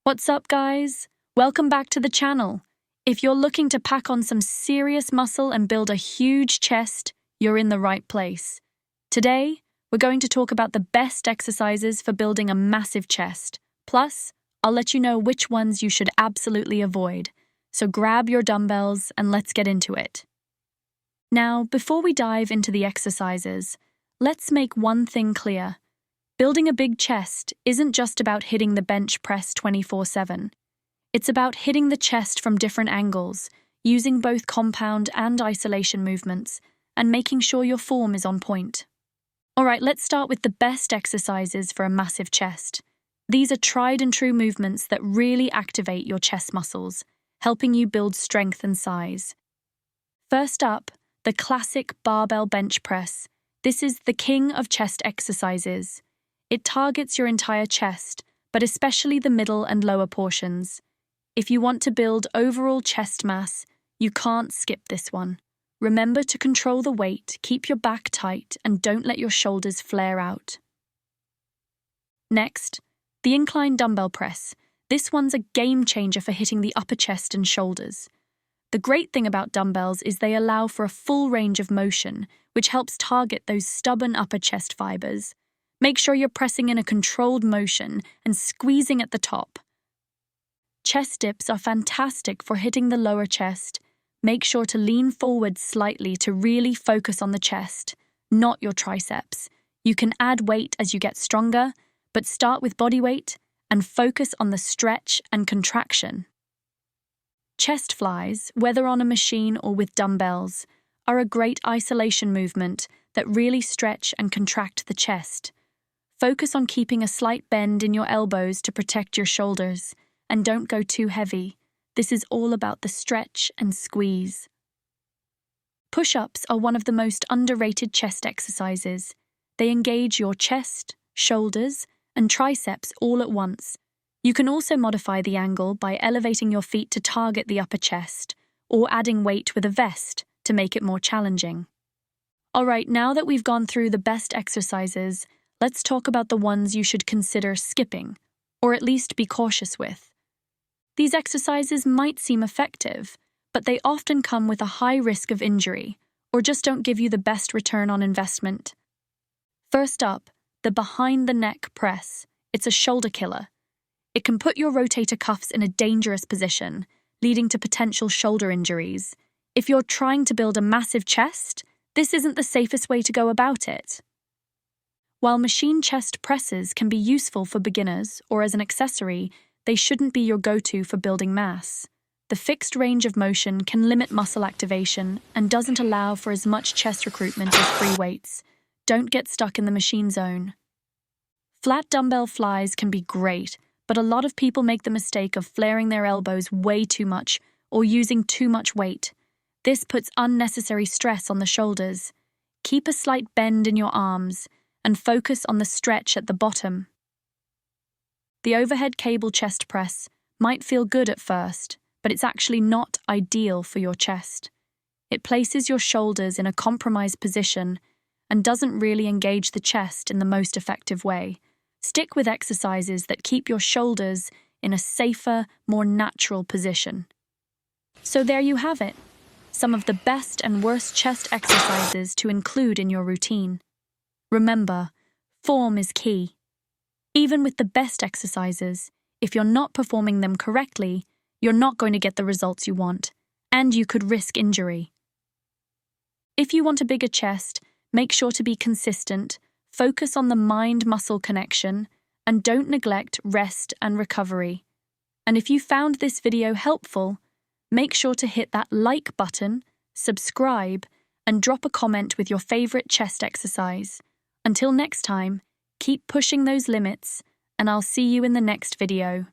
What's up, guys? Welcome back to the channel. If you're looking to pack on some serious muscle and build a huge chest, you're in the right place. Today, we're going to talk about the best exercises for building a massive chest. Plus, I'll let you know which ones you should absolutely avoid. So grab your dumbbells and let's get into it. Now, before we dive into the exercises, let's make one thing clear. Building a big chest isn't just about hitting the bench press 24/7. It's about hitting the chest from different angles, using both compound and isolation movements, and making sure your form is on point. Alright, let's start with the best exercises for a massive chest. These are tried and true movements that really activate your chest muscles, helping you build strength and size. First up, the classic Barbell Bench Press. This is the king of chest exercises. It targets your entire chest, but especially the middle and lower portions. If you want to build overall chest mass, you can't skip this one. Remember to control the weight, keep your back tight, and don't let your shoulders flare out. Next, the Incline Dumbbell Press. This one's a game changer for hitting the upper chest and shoulders. The great thing about dumbbells is they allow for a full range of motion, which helps target those stubborn upper chest fibers. Make sure you're pressing in a controlled motion and squeezing at the top. Chest dips are fantastic for hitting the lower chest. Make sure to lean forward slightly to really focus on the chest, not your triceps. You can add weight as you get stronger, but start with body weight and focus on the stretch and contraction. Chest flies, whether on a machine or with dumbbells, are a great isolation movement that really stretch and contract the chest. Focus on keeping a slight bend in your elbows to protect your shoulders, and don't go too heavy. This is all about the stretch and squeeze. Push-ups are one of the most underrated chest exercises. They engage your chest, shoulders, and triceps all at once. You can also modify the angle by elevating your feet to target the upper chest, or adding weight with a vest to make it more challenging. Alright, now that we've gone through the best exercises, let's talk about the ones you should consider skipping, or at least be cautious with. These exercises might seem effective, but they often come with a high risk of injury, or just don't give you the best return on investment. First up, the behind the neck press. It's a shoulder killer. It can put your rotator cuffs in a dangerous position, leading to potential shoulder injuries. If you're trying to build a massive chest, this isn't the safest way to go about it. While machine chest presses can be useful for beginners or as an accessory, they shouldn't be your go-to for building mass. The fixed range of motion can limit muscle activation and doesn't allow for as much chest recruitment as free weights. Don't get stuck in the machine zone. Flat dumbbell flies can be great, but a lot of people make the mistake of flaring their elbows way too much or using too much weight. This puts unnecessary stress on the shoulders. Keep a slight bend in your arms and focus on the stretch at the bottom. The overhead cable chest press might feel good at first, but it's actually not ideal for your chest. It places your shoulders in a compromised position and doesn't really engage the chest in the most effective way. Stick with exercises that keep your shoulders in a safer, more natural position. So there you have it, some of the best and worst chest exercises to include in your routine. Remember, form is key. Even with the best exercises, if you're not performing them correctly, you're not going to get the results you want, and you could risk injury. If you want a bigger chest, make sure to be consistent, focus on the mind-muscle connection, and don't neglect rest and recovery. And if you found this video helpful, make sure to hit that like button, subscribe, and drop a comment with your favorite chest exercise. Until next time, keep pushing those limits, and I'll see you in the next video.